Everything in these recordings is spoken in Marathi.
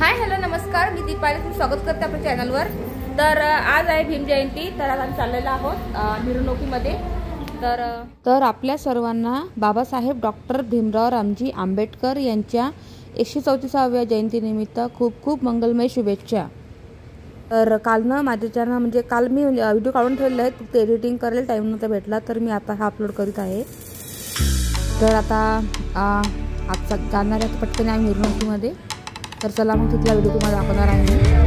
हाय हॅलो नमस्कार, मी दीपाली, तुमचं स्वागत करते आपल्या चॅनलवर। तर आज आहे भीम जयंती, तर आज आम्ही चाललेलो आहोत मिरवणुकीमध्ये। तर आपल्या सर्वांना बाबासाहेब डॉक्टर भीमराव रामजी आंबेडकर यांच्या 134व्या जयंतीनिमित्त खूप खूप मंगलमय शुभेच्छा। तर काल ना माझ्या चॅनल म्हणजे काल मी व्हिडिओ काढून ठेवले आहेत, फक्त एडिटिंग करायला टाईम नव्हता भेटला, तर मी आता हा अपलोड करीत आहे। तर आता आज जाणार आहे पटकन आम्ही मिरवणुकीमध्ये। तर चला मग तिथला व्हिडिओ तुम्हाला दाखवणार आहे।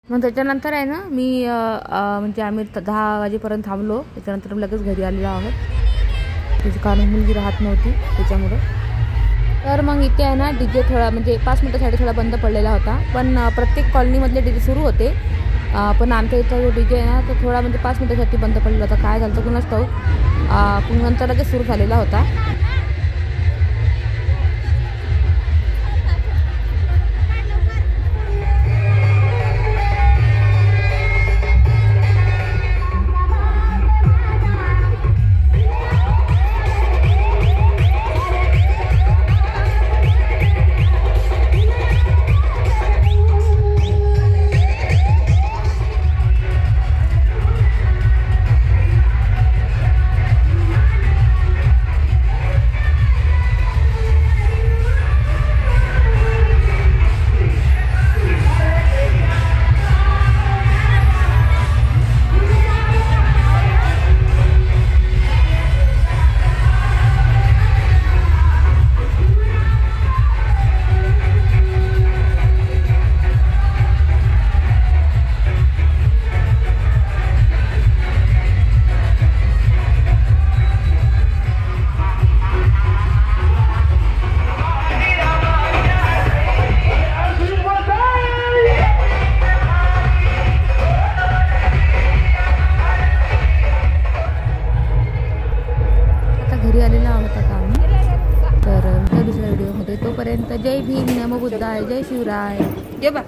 मग त्याच्यानंतर आहे ना मी म्हणजे आम्ही 10 वाजेपर्यंत थांबलो। त्याच्यानंतर लगेच घरी आलेलो आहोत, त्याची कारण मुलगी राहत नव्हती त्याच्यामुळं। तर मग इथे आहे ना डीजे थोडा म्हणजे 5 मिनिटासाठी थोडा बंद पडलेला होता, पण प्रत्येक कॉलनीमधले डीजे सुरू होते, पण आमच्या इथं जो डीजे आहे ना तो थोडा म्हणजे 5 मिनिटासाठी बंद पडलेला होता। काय झालं कुणाच ठाऊक, पण नंतर लगेच सुरू झालेला होता। तोपर्यंत जय भीम, नमो बुद्धाय, जय शिवराय, जय बा.